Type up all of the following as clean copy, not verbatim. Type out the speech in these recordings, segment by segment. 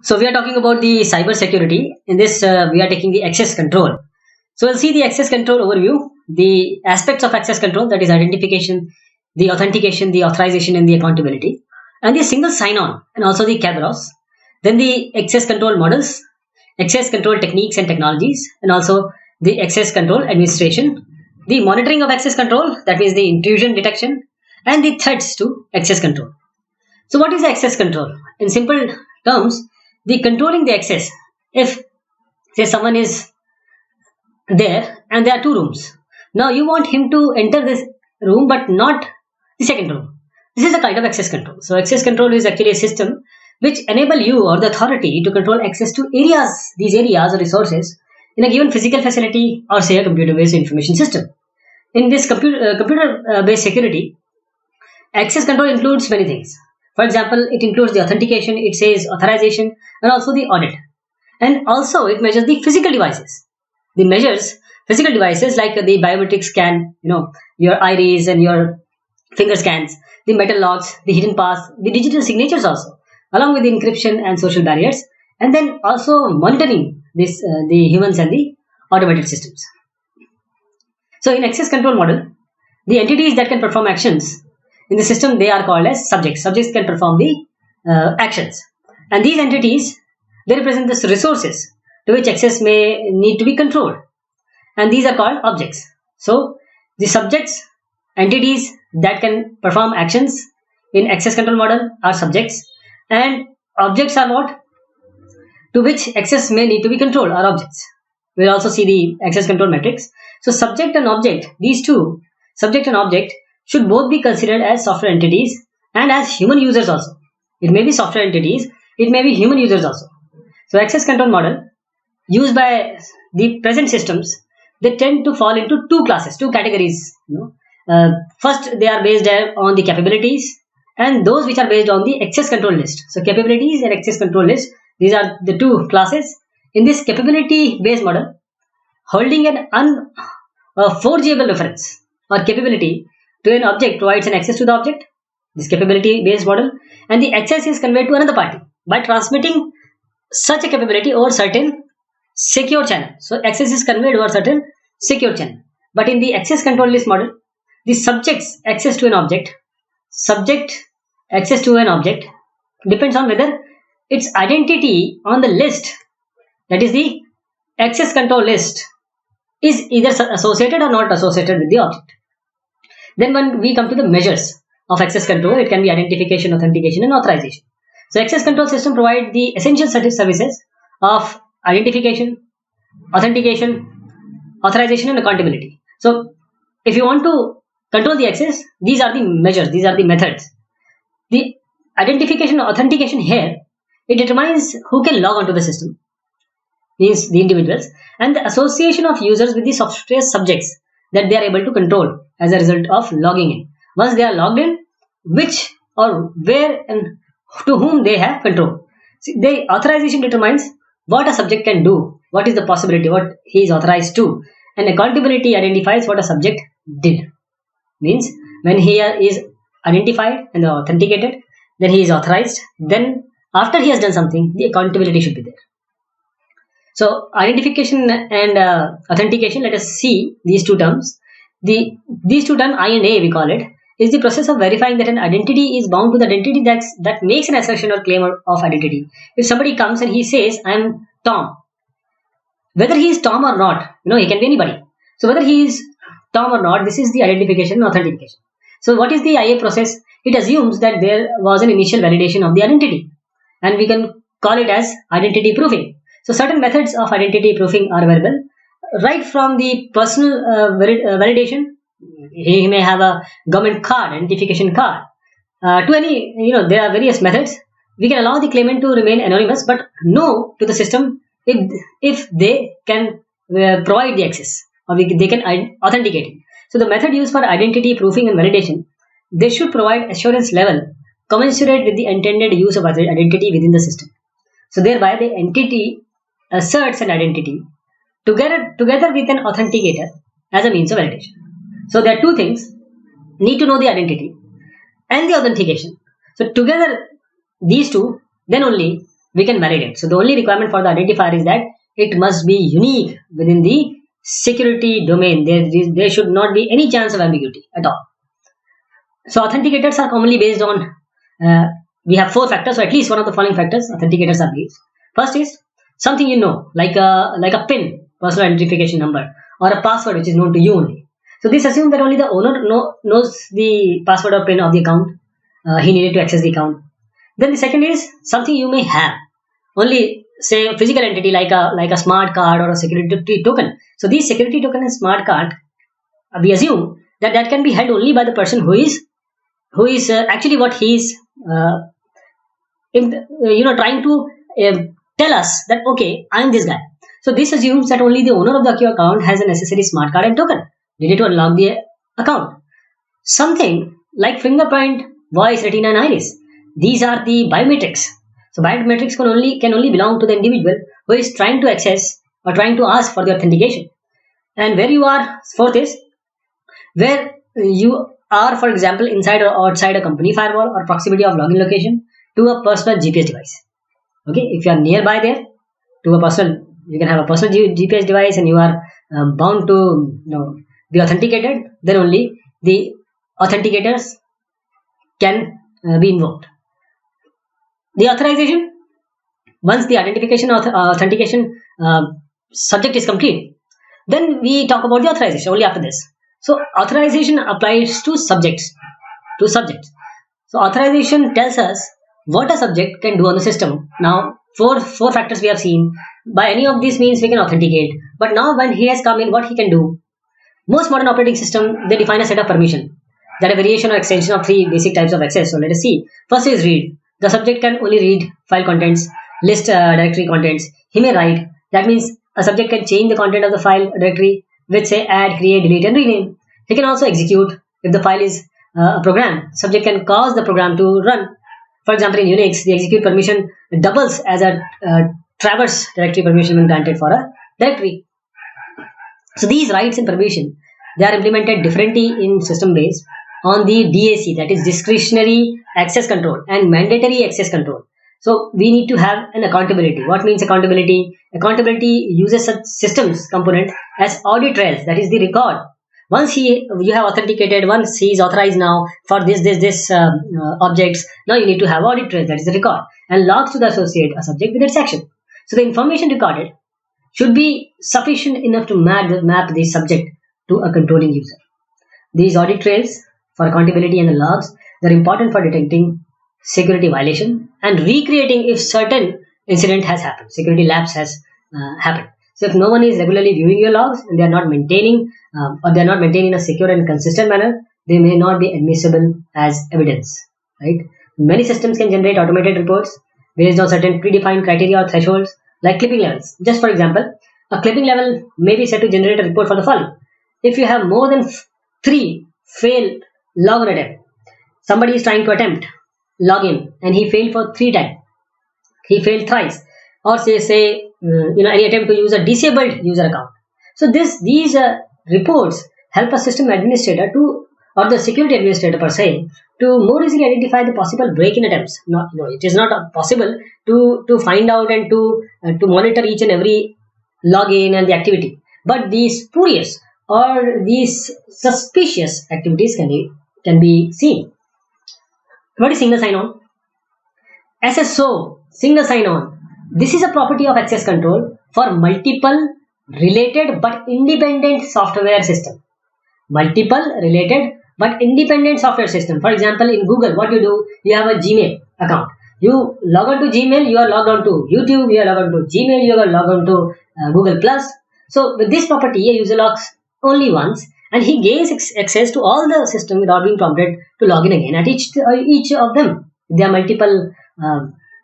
So we are talking about the cyber security. In this, we are taking the access control. So we'll see the access control overview, the aspects of access control, that is identification, the authentication, the authorization, and the accountability, and the single sign-on, and also the Kerberos. Then the access control models, access control techniques and technologies, and also the access control administration, the monitoring of access control, that is the intrusion detection, and the threats to access control. So what is the access control? In simple terms, the controlling the access. If say someone is there and there are two rooms, now you want him to enter this room but not the second room. This is a kind of access control. So access control is actually a system which enable you or the authority to control access to areas, these areas or resources in a given physical facility or say a computer-based information system. In this computer-based security, access control includes many things. For example, it includes the authentication, it says authorization, and also the audit. And also it measures the physical devices. The measures physical devices like the biometric scan, your iris and your finger scans, the metal locks, the hidden paths, the digital signatures also, along with the encryption and social barriers, and then also monitoring this the humans and the automated systems. So in access control model, the entities that can perform actions in the system, they are called as subjects. Subjects can perform the actions, and these entities, they represent the resources to which access may need to be controlled, and these are called objects. So the subjects, entities that can perform actions in access control model are subjects, and objects are what, to which access may need to be controlled, are objects. We'll also see the access control metrics. So subject and object, these two, subject and object, should both be considered as software entities and as human users also. It may be software entities, it may be human users also. So access control model used by the present systems, they tend to fall into two classes, two categories. First, they are based on the capabilities, and those which are based on the access control list. So capabilities and access control list, these are the two classes. In this capability based model, holding an unforgeable reference or capability to an object provides an access to the object, this capability based model, and the access is conveyed to another party by transmitting such a capability over certain secure channel. So access is conveyed over certain secure channel. But in the access control list model, the subject's access to an object, subject access to an object depends on whether its identity on the list, that is the access control list, is either associated or not associated with the object. Then when we come to the measures of access control, it can be identification, authentication, and authorization. So access control system provide the essential services of identification, authentication, authorization, and accountability. So if you want to control the access, these are the measures, these are the methods. The identification or authentication here, it determines who can log onto the system, means the individuals, and the association of users with the software subjects that they are able to control as a result of logging in. Once they are logged in, which or where and to whom they have control. See, the authorization determines what a subject can do, what is the possibility, what he is authorized to, and accountability identifies what a subject did. Means when he is identified and authenticated, then he is authorized. Then after he has done something, the accountability should be there. So identification and authentication, let us see these two terms. These two terms, I and A we call it, is the process of verifying that an identity is bound to the identity that makes an assertion or claim of identity. If somebody comes and he says, I am Tom, whether he is Tom or not, he can be anybody. So whether he is Tom or not, this is the identification and authentication. So what is the IA process? It assumes that there was an initial validation of the identity, and we can call it as identity proofing. So certain methods of identity proofing are available, right from the personal validation. He may have a government card, identification card, to any, there are various methods. We can allow the claimant to remain anonymous, but no to the system if they can provide the access, or they can authenticate it. So the method used for identity proofing and validation, they should provide assurance level commensurate with the intended use of identity within the system. So thereby the entity asserts an identity together with an authenticator as a means of validation. So there are two things: need to know the identity and the authentication. So together these two, then only we can validate. So the only requirement for the identifier is that it must be unique within the security domain. There should not be any chance of ambiguity at all. So authenticators are commonly based on, we have 4 factors, so at least one of the following factors authenticators are based. First is something you know, like a PIN, personal identification number, or a password which is known to you only. So this assumes that only the owner knows the password or PIN of the account. He needed to access the account. Then the second is something you may have, only say a physical entity like a smart card or a security token. So these security token and smart card, we assume that can be held only by the person who is actually what he is trying to tell us that okay, I am this guy. So this assumes that only the owner of the account has a necessary smart card and token needed to unlock the account. Something like fingerprint, voice, retina, and iris. These are the biometrics. So biometrics can only belong to the individual who is trying to access or trying to ask for the authentication. And where you are, fourth is where you are, for example, inside or outside a company firewall or proximity of login location to a personal GPS device. Okay, if you are nearby there to a personal, you can have a personal GPS device and you are bound to be authenticated, then only the authenticators can be invoked. The authorization, once the identification authentication subject is complete, then we talk about the authorization only after this. So authorization applies to subjects. So authorization tells us what a subject can do on the system. Now four factors we have seen. By any of these means we can authenticate. But now when he has come in, what he can do? Most modern operating system, they define a set of permission, that a variation or extension of 3 basic types of access. So let us see. First is read. The subject can only read file contents, list directory contents. He may write. That means a subject can change the content of the file directory with say add, create, delete, and rename. He can also execute. If the file is a program, subject can cause the program to run. For example, in Unix, the execute permission doubles as a traverse directory permission when granted for a directory. So these rights and permission, they are implemented differently in system based on the DAC, that is discretionary access control, and mandatory access control. So we need to have an accountability. What means accountability? Accountability uses such systems component as audit trails, that is the record. Once you have authenticated, once he is authorized now for this objects, now you need to have audit trails, that is the record, and logs to the associate a subject with its action. So the information recorded should be sufficient enough to map the subject to a controlling user. These audit trails for accountability and the logs, they're important for detecting security violation and recreating if certain incident has happened, security lapse has happened. So if no one is regularly viewing your logs and they are not maintaining or they are not maintaining a secure and consistent manner, they may not be admissible as evidence. Right? Many systems can generate automated reports based on certain predefined criteria or thresholds, like clipping levels. Just for example, a clipping level may be set to generate a report for the following. If you have more than 3 failed login attempt, somebody is trying to attempt login and he failed for 3 times, he failed thrice, or say any attempt to use a disabled user account. So these reports help a system administrator or the security administrator per se to more easily identify the possible break-in attempts. It is not possible to find out and to monitor each and every login and the activity, but these spurious or these suspicious activities can be seen. What is single sign-on? SSO, single sign-on. This is a property of access control for multiple related but independent software system. Multiple related but independent software system. For example, in Google, what you do, you have a Gmail account. You log on to Gmail, you are logged on to YouTube, you are logged on to Gmail, you are logged on to Google Plus. So with this property, a user logs only once and he gains access to all the system without being prompted to log in again at each of them. There are multiple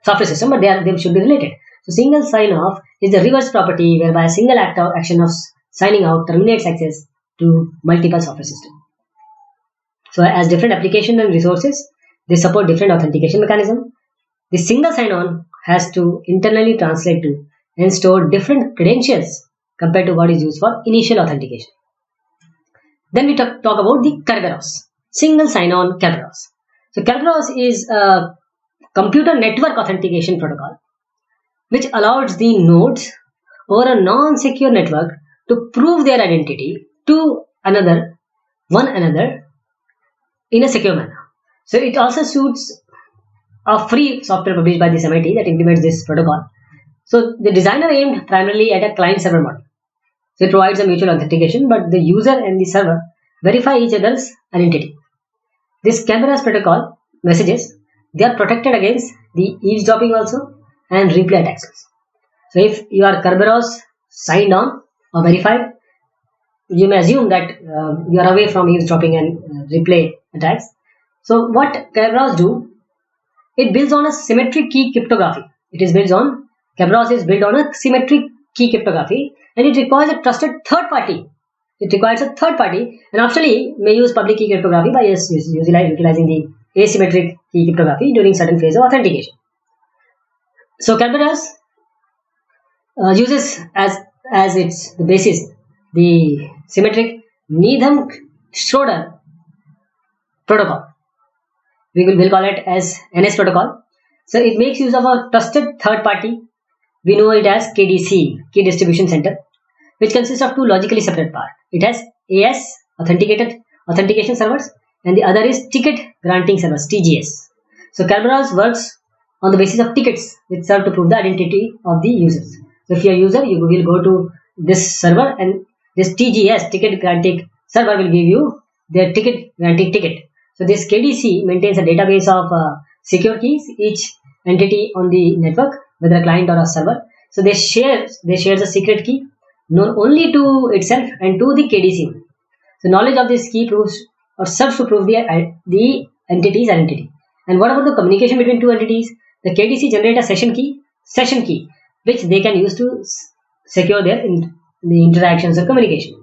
software system, but they should be related. So single sign-off is the reverse property whereby a single action of signing out terminates access to multiple software systems. So as different applications and resources, they support different authentication mechanism. The single sign-on has to internally translate to and store different credentials compared to what is used for initial authentication. Then we talk about the Kerberos, single sign-on Kerberos. So Kerberos is a computer network authentication protocol which allows the nodes over a non-secure network to prove their identity to one another in a secure manner. So it also suits a free software published by this MIT that implements this protocol. So the designer aimed primarily at a client-server model. So it provides a mutual authentication, but the user and the server verify each other's identity. This Kerberos protocol messages, they are protected against the eavesdropping also and replay attacks. So if you are Kerberos signed on or verified, you may assume that you are away from eavesdropping and replay attacks. So what Kerberos do? It builds on a symmetric key cryptography. Kerberos is built on a symmetric key cryptography, and it requires a trusted third party. It requires a third party, and actually may use public key cryptography by utilizing the asymmetric key cryptography during certain phase of authentication. So Kerberos uses as its the basis the symmetric Needham-Schroeder protocol. We'll call it as NS protocol. So it makes use of a trusted third party. We know it as KDC, Key Distribution Center, which consists of two logically separate parts. It has AS, authentication servers, and the other is ticket granting servers, TGS. So Kerberos works on the basis of tickets which serve to prove the identity of the users. So if you are a user, you will go to this server, and this TGS, ticket granting server, will give you their ticket granting ticket. So this KDC maintains a database of secure keys, each entity on the network, whether a client or a server. So they share a secret key known only to itself and to the KDC. So knowledge of this key proves or serves to prove the entity's identity. And what about the communication between two entities? The KDC generate a session key, which they can use to secure the interactions or communication.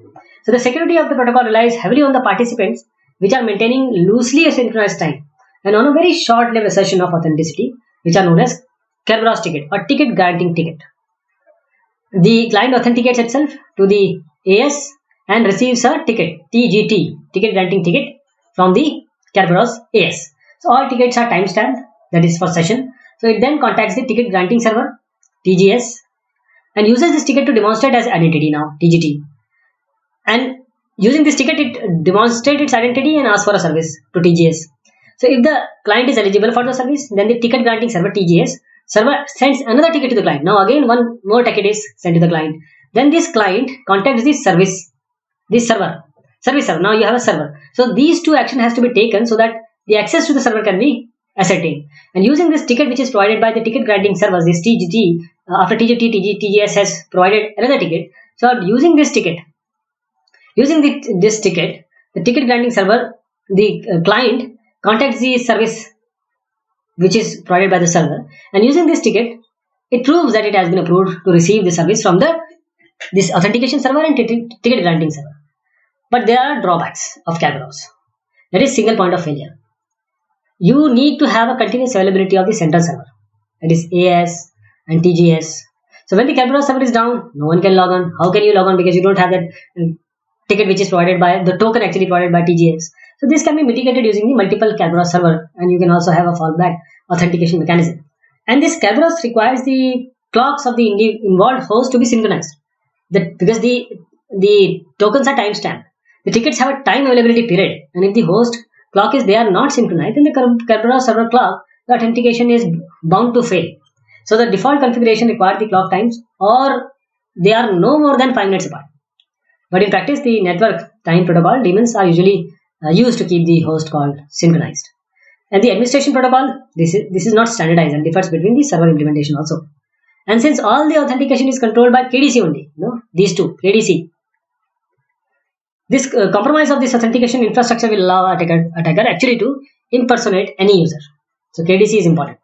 So the security of the protocol relies heavily on the participants, which are maintaining loosely a synchronized time and on a very short-lived assertion of authenticity, which are known as Kerberos ticket or ticket granting ticket. The client authenticates itself to the AS and receives a ticket, TGT, ticket granting ticket, from the Kerberos AS. So all tickets are timestamped, that is for session. So it then contacts the ticket granting server, TGS, and uses this ticket to demonstrate as identity now, TGT. And using this ticket, it demonstrates its identity and asks for a service to TGS. So if the client is eligible for the service, then the ticket granting server, TGS, server sends another ticket to the client. Now again one more ticket is sent to the client. Then this client contacts this service server. Now you have a server. So these two actions has to be taken so that the access to the server can be ascertained. And using this ticket which is provided by the ticket granting servers, this TGT, after TGT, TGS has provided another ticket. So using this ticket, the ticket granting server, the client contacts the service which is provided by the server, and using this ticket, it proves that it has been approved to receive the service from this authentication server and ticket granting server. But there are drawbacks of Kerberos. That is single point of failure. You need to have a continuous availability of the central server, that is AS and TGS. So when the Kerberos server is down, no one can log on. How can you log on? Because you don't have that ticket which is provided by the token actually provided by TGS. So this can be mitigated using the multiple Kerberos server, and you can also have a fallback authentication mechanism. And this Kerberos requires the clocks of the involved host to be synchronized. Because the tokens are timestamped. The tickets have a time availability period, and if the host clock is there not synchronized, then the Kerberos server clock, the authentication is bound to fail. So the default configuration requires the clock times, or they are no more than 5 minutes apart. But in practice, the network time protocol daemons are usually used to keep the host called synchronized. And the administration protocol, this is not standardized and differs between the server implementation also. And since all the authentication is controlled by KDC only, these two, KDC, this compromise of this authentication infrastructure will allow attacker actually to impersonate any user. So KDC is important.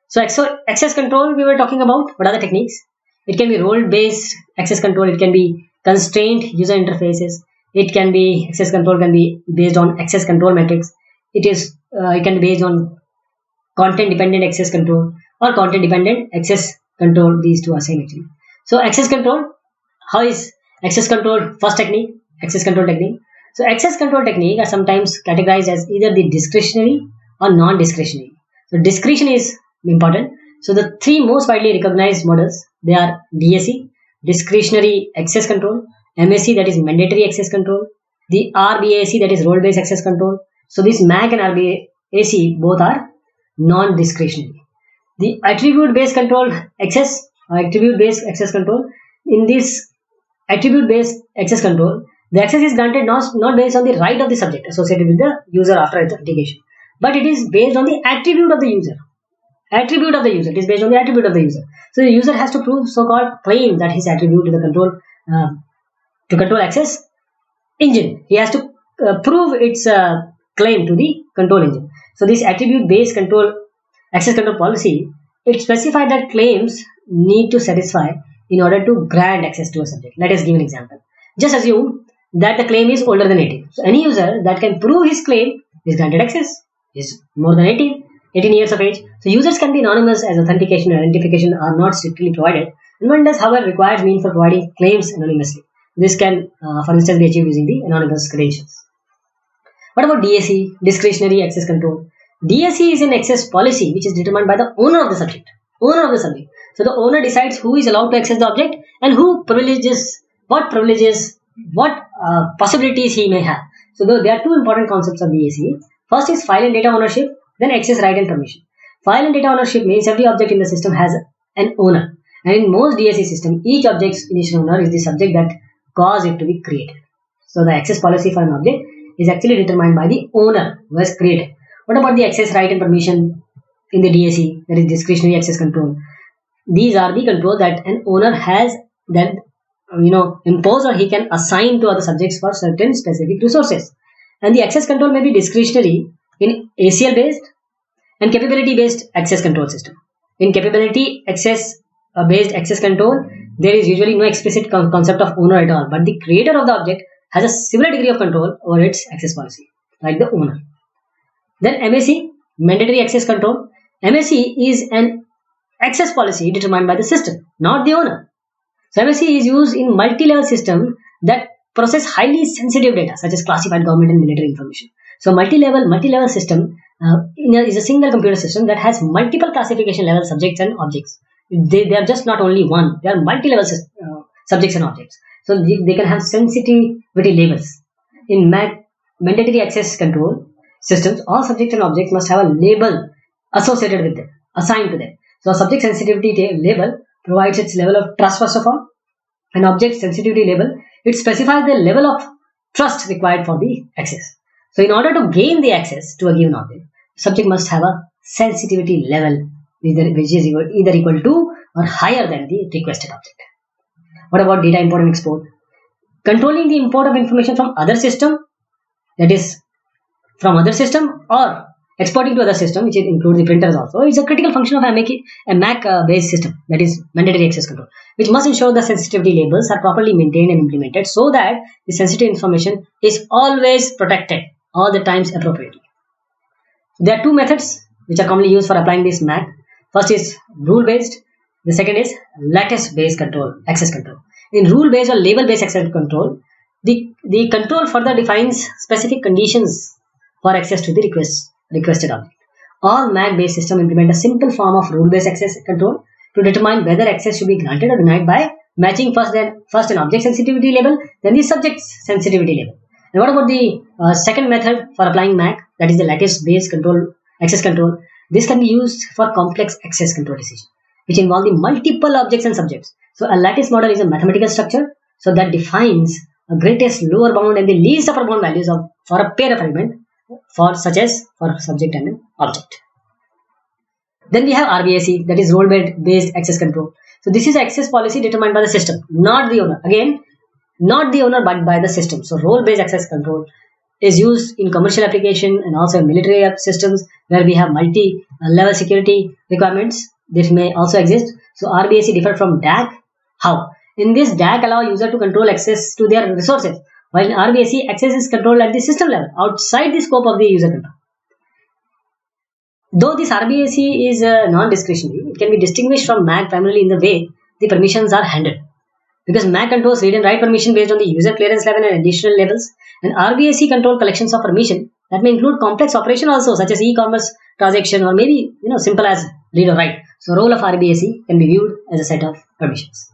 So access control we were talking about. What are the techniques? It can be role-based access control. It can be constrained user interfaces. Access control can be based on access control metrics. It can be based on content dependent access control or content dependent access control. These two are same actually. So access control, how is access control? First technique, access control technique. So access control technique are sometimes categorized as either the discretionary or non-discretionary. So discretion is important. So the three most widely recognized models, they are DAC, discretionary access control, MAC, that is mandatory access control, the RBAC, that is role-based access control. So this MAC and RBAC both are non-discretionary. The attribute-based control access, attribute-based access control, in this attribute-based access control, the access is granted not based on the right of the subject associated with the user after authentication, but it is based on the attribute of the user. Attribute of the user. It is based on the attribute of the user. So the user has to prove so-called claim that his attribute to the control access engine. He has to prove its claim to the control engine. So this attribute-based access control policy, it specifies that claims need to satisfy in order to grant access to a subject. Let us give an example. Just assume that the claim is older than 18. So any user that can prove his claim is granted access, is more than 18 years of age. So users can be anonymous as authentication and identification are not strictly provided, and one does, however, require means for providing claims anonymously. This can, for instance, be achieved using the anonymous credentials. What about DAC, discretionary access control? DAC is an access policy which is determined by the owner of the subject. So the owner decides who is allowed to access the object and what privileges, what possibilities he may have. So there are two important concepts of DAC. First is file and data ownership, then access right and permission. File and data ownership means every object in the system has an owner. And in most DAC system, each object's initial owner is the subject that caused it to be created. So the access policy for an object is actually determined by the owner who has created. What about the access right and permission in the DAC, that is discretionary access control? These are the control that an owner has that impose or he can assign to other subjects for certain specific resources. And the access control may be discretionary in ACL based and capability based access control system. In capability based access control, there is usually no explicit concept of owner at all, but the creator of the object has a similar degree of control over its access policy, like the owner. Then MAC, mandatory access control. MAC is an access policy determined by the system, not the owner. So MAC is used in multi-level system that process highly sensitive data such as classified government and military information. So multi-level system is a single computer system that has multiple classification level subjects and objects. They are just not only one, they are multi-level subjects and objects. So they can have sensitivity labels. In mandatory access control systems, all subjects and objects must have a label associated with them, assigned to them. So a subject sensitivity label provides its level of trust first of all. An object sensitivity label, it specifies the level of trust required for the access. So in order to gain the access to a given object, the subject must have a sensitivity level which is either equal to or higher than the requested object. What about data import and export? Controlling the import of information from other system, that is from other system, or exporting to other system, which includes the printers also, is a critical function of a MAC based system, that is mandatory access control, which must ensure the sensitivity labels are properly maintained and implemented so that the sensitive information is always protected all the times appropriately. There are two methods which are commonly used for applying this MAC. First is rule based, the second is lattice based access control. In rule based or label based access control, the control further defines specific conditions for access to the requested object. All MAC based systems implement a simple form of rule based access control to determine whether access should be granted or denied by matching first an object sensitivity label, then the subject sensitivity label. And what about the second method for applying MAC, that is the lattice based access control? This can be used for complex access control decisions, which involve the multiple objects and subjects. So a lattice model is a mathematical structure that defines a greatest lower bound and the least upper bound values for a pair of elements for subject and an object. Then we have RBAC, that is role based access control. So this is access policy determined by the system, not the owner. Again, not the owner but by the system. So role based access control is used in commercial application and also in military systems where we have multi-level security requirements. This may also exist. So RBAC differs from DAC. How? In this, DAC allow user to control access to their resources, while in RBAC, access is controlled at the system level, outside the scope of the user control. Though this RBAC is non-discretionary, it can be distinguished from MAC primarily in the way the permissions are handled. Because MAC controls read and write permission based on the user clearance level and additional levels, and RBAC control collections of permission that may include complex operation also, such as e-commerce transaction or maybe simple as read or write. So role of RBAC can be viewed as a set of permissions.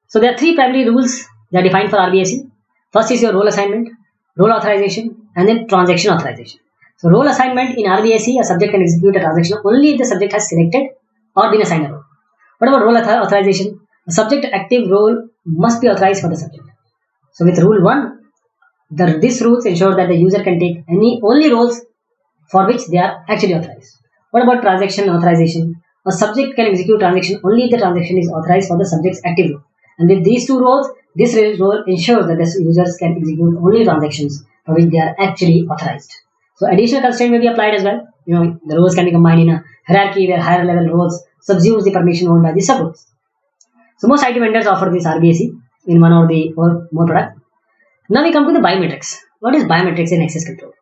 So there are three primary rules that are defined for RBAC. First is your role assignment, role authorization, and then transaction authorization. So role assignment in RBAC, a subject can execute a transaction only if the subject has selected or been assigned a role. What about role authorization? A subject active role must be authorized for the subject. So with rule 1, these rules ensure that the user can take only roles for which they are actually authorized. What about transaction authorization? A subject can execute transaction only if the transaction is authorized for the subject's active role. And with these two roles, this role ensures that the users can execute only transactions for which they are actually authorized. So additional constraint may be applied as well. The roles can be combined in a hierarchy where higher level roles subsumes the permission owned by the subroles. So most IT vendors offer this RBAC in one or more product. Now we come to the biometrics. What is biometrics in access control?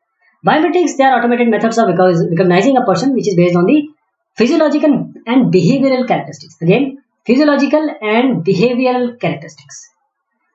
Biometrics, they are automated methods of recognizing a person which is based on the physiological and behavioral characteristics. Again, physiological and behavioral characteristics.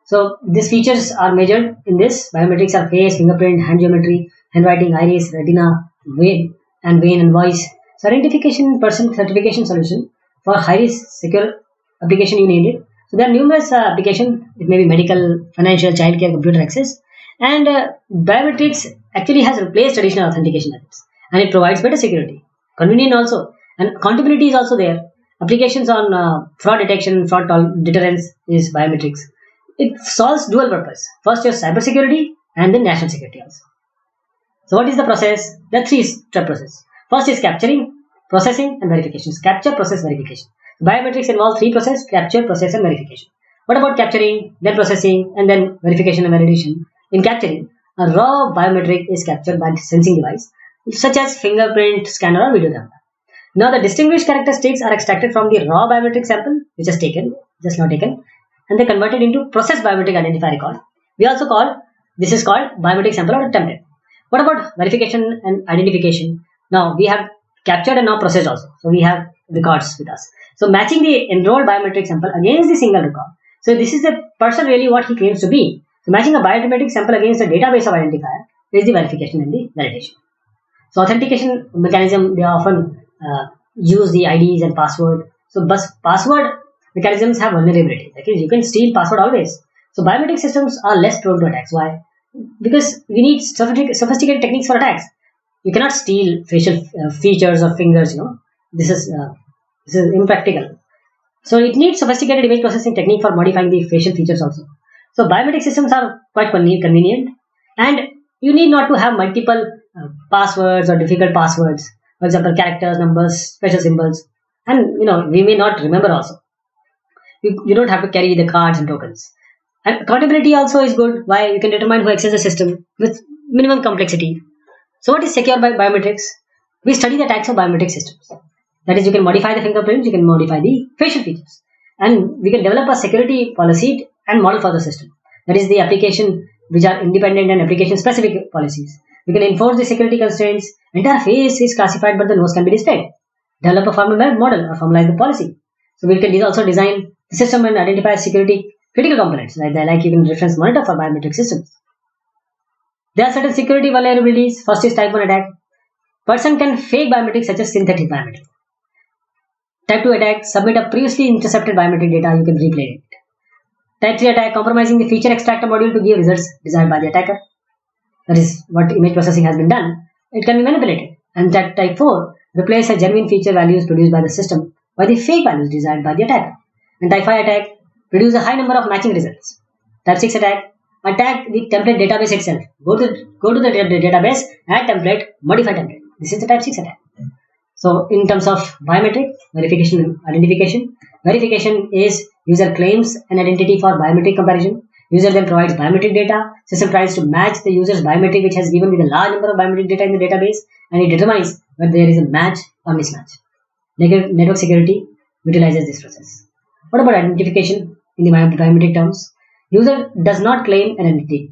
So these features are measured in this. Biometrics are face, fingerprint, hand geometry, handwriting, iris, retina, vein and voice. So identification person certification solution for high-risk secure application you need it. So there are numerous applications. It may be medical, financial, childcare, computer access. And biometrics actually has replaced traditional authentication methods. And it provides better security. Convenient also. And accountability is also there. Applications on fraud detection, fraud deterrence is biometrics. It solves dual purpose. First is cybersecurity and then national security also. So what is the process? There are three-step process. First is capturing, processing and verification. Capture, process, verification. Biometrics involve three processes: capture, process and verification. What about capturing, then processing and then verification and validation? In capturing, a raw biometric is captured by the sensing device such as fingerprint, scanner or video camera. Now the distinguished characteristics are extracted from the raw biometric sample which is just now taken, and they converted into processed biometric identifier record. This is called biometric sample or a template. What about verification and identification? Now we have captured and now processed also. So we have records with us. So matching the enrolled biometric sample against the single record. So this is the person really what he claims to be. So matching a biometric sample against a database of identifier is the verification and the validation. So authentication mechanism, they often use the IDs and password. So password mechanisms have vulnerability. That is, you can steal password always. So biometric systems are less prone to attacks. Why? Because we need sophisticated techniques for attacks. You cannot steal facial features or fingers. This is impractical. So it needs sophisticated image processing technique for modifying the facial features also. So biometric systems are quite convenient, and you need not to have multiple passwords or difficult passwords. For example, characters, numbers, special symbols, and we may not remember also. You don't have to carry the cards and tokens. And accountability also is good. Why? You can determine who accesses the system with minimum complexity. So what is secure by biometrics? We study the types of biometric systems. That is, you can modify the fingerprints, you can modify the facial features, and we can develop a security policy and model for the system. That is the application which are independent and application specific policies. We can enforce the security constraints. Entire face is classified but the nose can be displayed. Develop a formal model or formalize the policy. So we can also design the system and identify security critical components like you can reference monitor for biometric systems. There are certain security vulnerabilities. First is type 1 attack. Person can fake biometrics such as synthetic biometric. Type 2 attack, submit a previously intercepted biometric data, you can replay it. Type 3 attack, compromising the feature extractor module to give results desired by the attacker. That is what image processing has been done. It can be manipulated. And type 4, replace a genuine feature values produced by the system by the fake values desired by the attacker. And type 5 attack, produce a high number of matching results. Type 6 attack, attack the template database itself. Go to the database, add template, modify template. This is the type 6 attack. So in terms of biometric, verification and identification, verification is user claims an identity for biometric comparison. User then provides biometric data. System tries to match the user's biometric which has given with a large number of biometric data in the database, and it determines whether there is a match or mismatch. Network security utilizes this process. What about identification in the biometric terms? User does not claim an identity.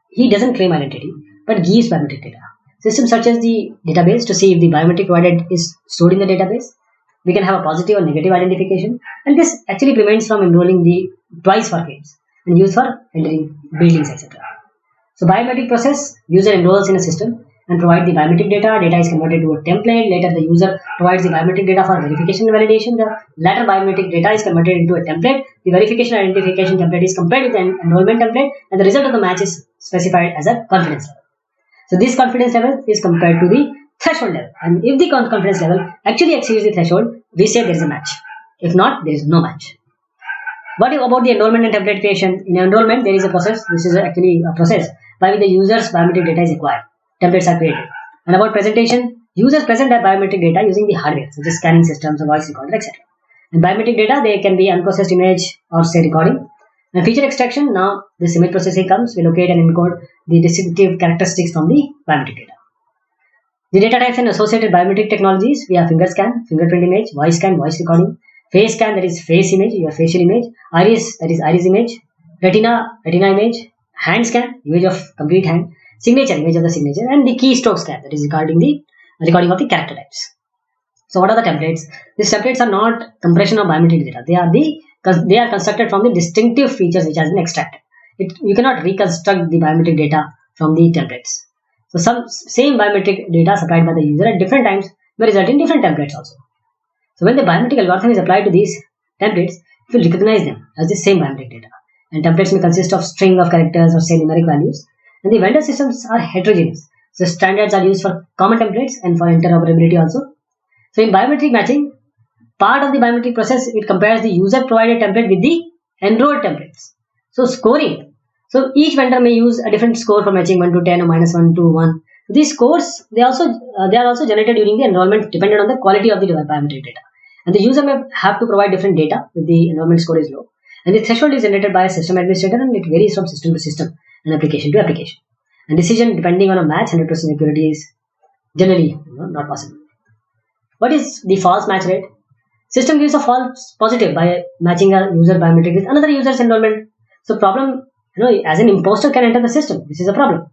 He doesn't claim identity, but gives biometric data. System searches the database to see if the biometric provided is stored in the database. We can have a positive or negative identification, and this actually prevents from enrolling the twice for claims and used for entering buildings, etc. So biometric process, user enrolls in a system and provide the biometric data. Data is converted to a template. Later, the user provides the biometric data for verification and validation. The latter biometric data is converted into a template. The verification and identification template is compared with the enrollment template, and the result of the match is specified as a confidence level. So this confidence level is compared to the threshold level, and if the confidence level actually exceeds the threshold, we say there is a match. If not, there is no match. What about the enrollment and template creation? In enrollment, there is a process. This is actually a process by which the user's biometric data is acquired. Templates are created. And about presentation, users present their biometric data using the hardware, such as scanning systems, a voice recorder, etc. And biometric data, they can be unprocessed image or say recording. And feature extraction, now this image processing comes, we locate and encode the distinctive characteristics from the biometric data. The data types and associated biometric technologies, we have finger scan, fingerprint image, voice scan, voice recording, face scan, that is face image, your facial image, iris, that is iris image, retina, retina image, hand scan, image of complete hand, signature, image of the signature, and the keystroke scan, that is recording of the character types. So what are the templates? These templates are not compression of biometric data. They are constructed from the distinctive features which has been extracted. You cannot reconstruct the biometric data from the templates. So some same biometric data supplied by the user at different times may result in different templates also. So when the biometric algorithm is applied to these templates, it will recognize them as the same biometric data. And templates may consist of string of characters or say numeric values. And the vendor systems are heterogeneous. So standards are used for common templates and for interoperability also. So in biometric matching, part of the biometric process, it compares the user provided template with the enrolled templates. So scoring. So each vendor may use a different score for matching 1 to 10 or -1 to 1. These scores, they are also generated during the enrollment dependent on the quality of the biometric data. And the user may have to provide different data if the enrollment score is low. And the threshold is generated by a system administrator, and it varies from system to system and application to application. And decision depending on a match 100% accuracy is generally not possible. What is the false match rate? System gives a false positive by matching a user biometric with another user's enrollment. So problem, as an imposter can enter the system. This is a problem.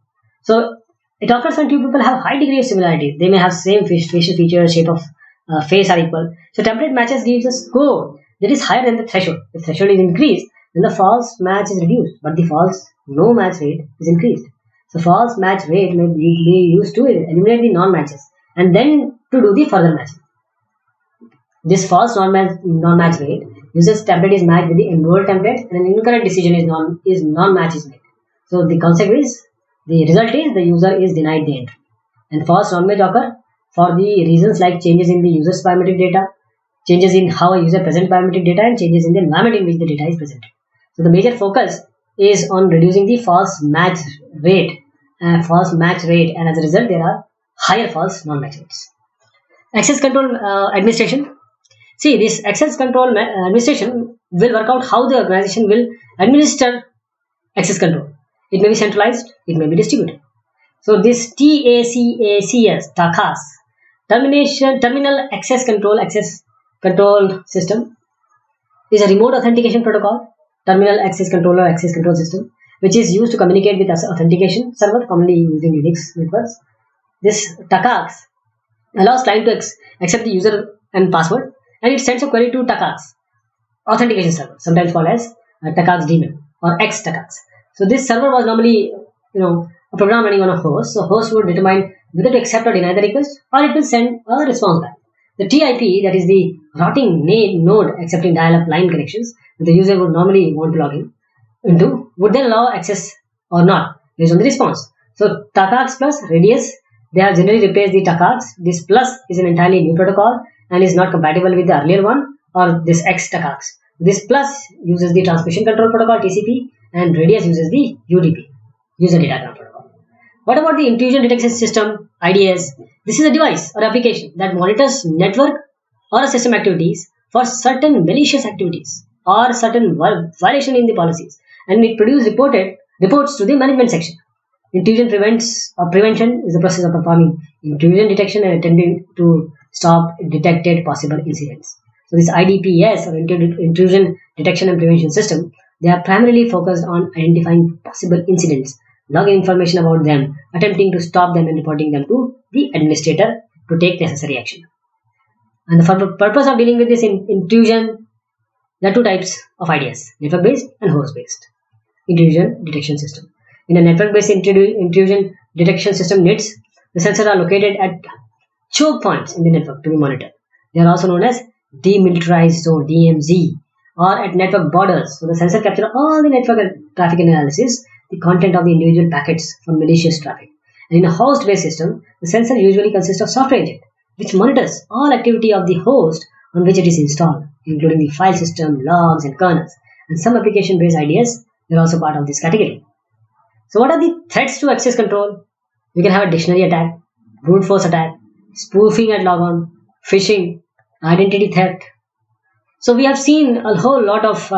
So it occurs when two people have high degree of similarity. They may have same facial features, shape of face are equal. So template matches gives a score that is higher than the threshold. If threshold is increased, then the false match is reduced, but the false no match rate is increased. So false match rate may be used to eliminate the non-matches and then to do the further matching. This false non-match rate uses template is matched with the enrolled template, and an incorrect decision is non-match is made. So the result is the user is denied the entry. And false non-match occur for the reasons like changes in the user's biometric data, changes in how a user presents biometric data, and changes in the environment in which the data is presented. So the major focus is on reducing the false match rate, and as a result there are higher false non-match rates. Access control administration. See, this access control administration will work out how the organization will administer access control. It may be centralized, it may be distributed. So this TACS, Terminal Access Control System, is a remote authentication protocol, terminal access controller access control system, which is used to communicate with authentication server commonly using Unix networks. This TACS allows client to accept the user and password, and it sends a query to TACS authentication server, sometimes called as TACS daemon or XTACS. So this server was normally a program running on a host. So host would determine whether to accept or deny the request, or it will send a response back. The TIP, that is the routing node accepting dial-up line connections that the user would normally want to log into, would then allow access or not based on the response. So TACS plus Radius, they have generally replaced the TACS. This plus is an entirely new protocol and is not compatible with the earlier one or this XTACS. This plus uses the transmission control protocol TCP, and Radius uses the UDP, user data transfer protocol. What about the intrusion detection system, IDS? This is a device or application that monitors network or system activities for certain malicious activities or certain violation in the policies, and it produces reports to the management section. Intrusion prevention is the process of performing intrusion detection and attempting to stop detected possible incidents. So this IDPS or intrusion detection and prevention system, they are primarily focused on identifying possible incidents, logging information about them, attempting to stop them and reporting them to the administrator to take necessary action. And for the purpose of dealing with this intrusion, there are two types of IDS, network-based and host-based intrusion detection system. In a network-based intrusion detection system, NIDS, The sensors are located at choke points in the network to be monitored. They are also known as demilitarized zone (DMZ) or at network borders. So the sensor captures all the network traffic analysis, the content of the individual packets from malicious traffic. And in a host-based system, the sensor usually consists of software agent, which monitors all activity of the host on which it is installed, including the file system, logs, and kernels. And some application-based ideas are also part of this category. So what are the threats to access control? We can have a dictionary attack, brute force attack, spoofing at logon, phishing, identity theft. So we have seen a whole lot of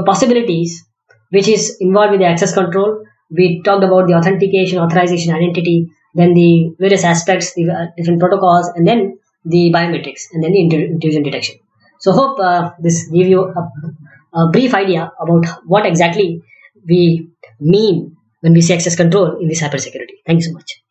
possibilities which is involved with the access control. We talked about the authentication, authorization, identity, then the various aspects, the different protocols, and then the biometrics, and then the intrusion detection. So hope this give you a brief idea about what exactly we mean when we say access control in the cybersecurity. Thank you so much.